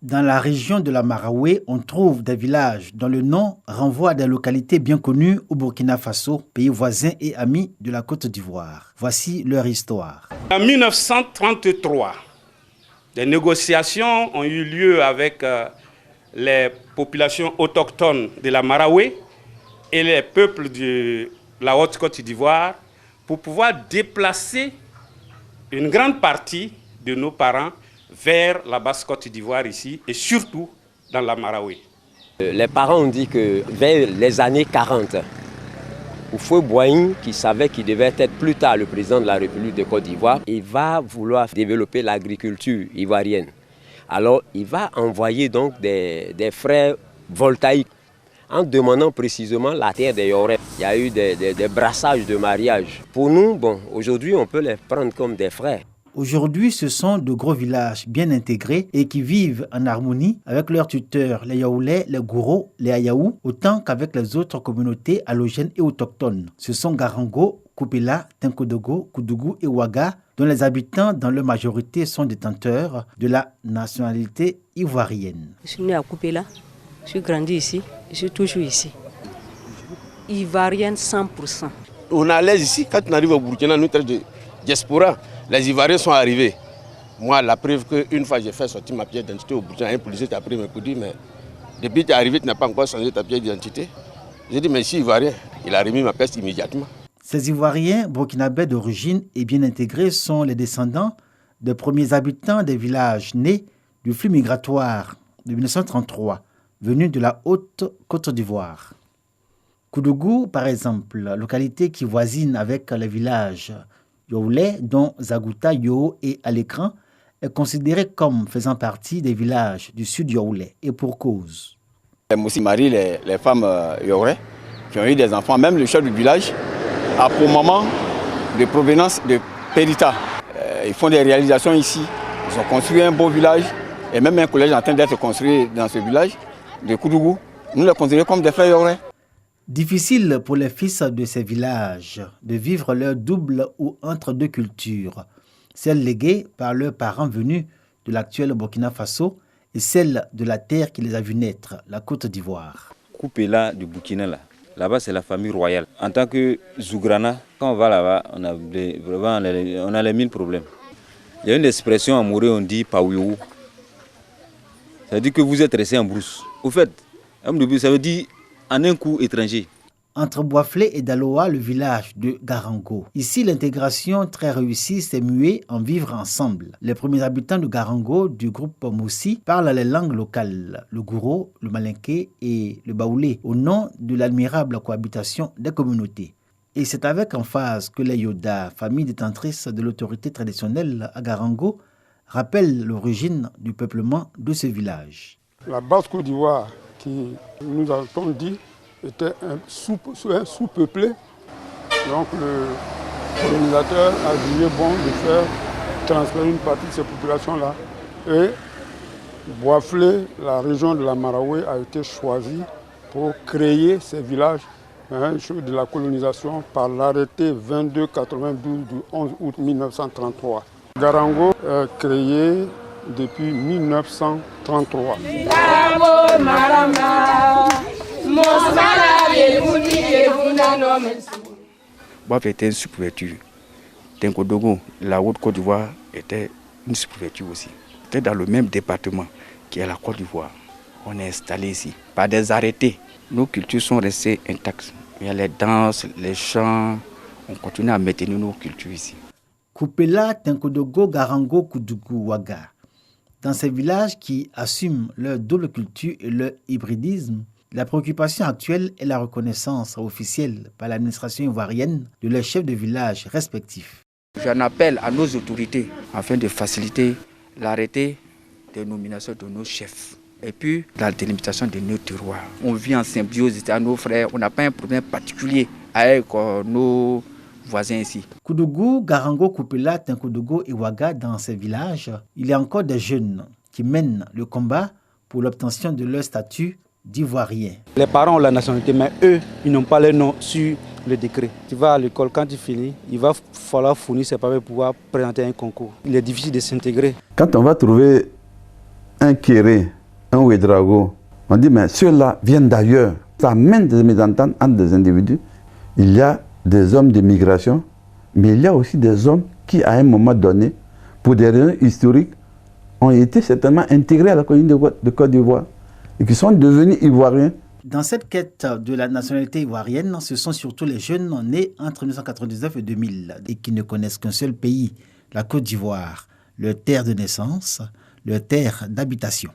Dans la région de la Marawe, on trouve des villages dont le nom renvoie à des localités bien connues au Burkina Faso, pays voisin et ami de la Côte d'Ivoire. Voici leur histoire. En 1933, des négociations ont eu lieu avec les populations autochtones de la Marawe et les peuples de la Haute-Côte d'Ivoire pour pouvoir déplacer une grande partie de nos parents vers la Basse-Côte d'Ivoire ici et surtout dans la Marawe. Les parents ont dit que vers les années 40, Houphouët Boigny, qui savait qu'il devait être plus tard le président de la République de Côte d'Ivoire, il va vouloir développer l'agriculture ivoirienne. Alors il va envoyer donc des frères voltaïques en demandant précisément la terre des Yoré. Il y a eu des brassages de mariage. Pour nous, bon, aujourd'hui, on peut les prendre comme des frères. Aujourd'hui, ce sont de gros villages bien intégrés et qui vivent en harmonie avec leurs tuteurs, les Yaoulais, les Gouro, les Ayaou, autant qu'avec les autres communautés allogènes et autochtones. Ce sont Garango, Koupela, Tenkodogo, Koudougou et Ouaga, dont les habitants, dans leur majorité, sont détenteurs de la nationalité ivoirienne. Je suis né à Koupela, je suis grandi ici, je suis toujours ici. Ivoirienne 100%. On est à l'aise ici, quand on arrive au Burkina, nous traitons de diaspora. Les Ivoiriens sont arrivés. Moi, la preuve qu'une fois j'ai fait sortir ma pièce d'identité au Burkina, un policier t'a pris me dit, mais depuis que tu es arrivé, tu n'as pas encore changé ta pièce d'identité. J'ai dit, mais je suis Ivoirien. Il a remis ma pièce immédiatement. Ces Ivoiriens burkinabés d'origine et bien intégrés sont les descendants des premiers habitants des villages nés du flux migratoire de 1933, venus de la Haute-Côte d'Ivoire. Koudougou, par exemple, localité qui voisine avec les villages Yaoulé, dont Zagouta, Yo et Alécran, est considéré comme faisant partie des villages du sud Yaoulé, et pour cause. Moussi marie les femmes Yaoulé qui ont eu des enfants, même le chef du village a pour moment de provenance de Périta. Ils font des réalisations ici, ils ont construit un beau village, et même un collège est en train d'être construit dans ce village de Koudougou. Nous les considérons comme des frères Yaoulé. Difficile pour les fils de ces villages de vivre leur double ou entre deux cultures, celle léguée par leurs parents venus de l'actuel Burkina Faso et celle de la terre qui les a vus naître, la Côte d'Ivoire. Koupela du Burkina, là-bas c'est la famille royale. En tant que Zougrana, quand on va là-bas, on a les 1000 problèmes. Il y a une expression en Moré, on dit Paouiou. Ça veut dire que vous êtes resté en brousse. Au fait, ça veut dire en un coup étranger. Entre Boisflé et Daloa, le village de Garango. Ici, l'intégration très réussie s'est muée en vivre ensemble. Les premiers habitants de Garango, du groupe Moussi, parlent les langues locales, le gouro, le malinké et le baoulé, au nom de l'admirable cohabitation des communautés. Et c'est avec emphase que les Yoda, famille détentrice de l'autorité traditionnelle à Garango, rappellent l'origine du peuplement de ce village. La Basse-Côte d'Ivoire, qui nous avons dit était un sous-peuplé. Donc le colonisateur a jugé bon de faire transférer une partie de ces populations-là. Et Boisflé, la région de la Marawe, a été choisie pour créer ces villages de la colonisation par l'arrêté 2292 du 11 août 1933. Garango est créé depuis 1933. Boisflé était une sous-préfecture. Tenkodogo, la Haute-Côte d'Ivoire, était une sous-préfecture aussi. C'était dans le même département qui est la Côte d'Ivoire. On est installé ici par des arrêtés. Nos cultures sont restées intactes. Il y a les danses, les chants. On continue à maintenir nos cultures ici. Koupela, Tenkodogo, Garango, Koudougou, Ouaga. Dans ces villages qui assument leur double culture et leur hybridisme, la préoccupation actuelle est la reconnaissance officielle par l'administration ivoirienne de leurs chefs de village respectifs. J'en appelle à nos autorités afin de faciliter l'arrêté de nomination de nos chefs et puis la délimitation de nos terroirs. On vit en symbiose à nos frères, on n'a pas un problème particulier avec nos voisins ici. Koudougou, Garango, Koupela, Tenkodogo et Ouaga, dans ces villages, il y a encore des jeunes qui mènent le combat pour l'obtention de leur statut d'Ivoiriens. Les parents ont la nationalité, mais eux, ils n'ont pas leur nom sur le décret. Tu vas à l'école, quand tu finis, il va falloir fournir ses papiers pour pouvoir présenter un concours. Il est difficile de s'intégrer. Quand on va trouver un Kéré, un Ouédraogo, on dit mais ceux-là viennent d'ailleurs. Ça amène des mésententes entre des individus. Il y a des hommes de migration, mais il y a aussi des hommes qui, à un moment donné, pour des raisons historiques, ont été certainement intégrés à la colonie de Côte d'Ivoire et qui sont devenus ivoiriens. Dans cette quête de la nationalité ivoirienne, ce sont surtout les jeunes nés entre 1999 et 2000 et qui ne connaissent qu'un seul pays, la Côte d'Ivoire, leur terre de naissance, leur terre d'habitation.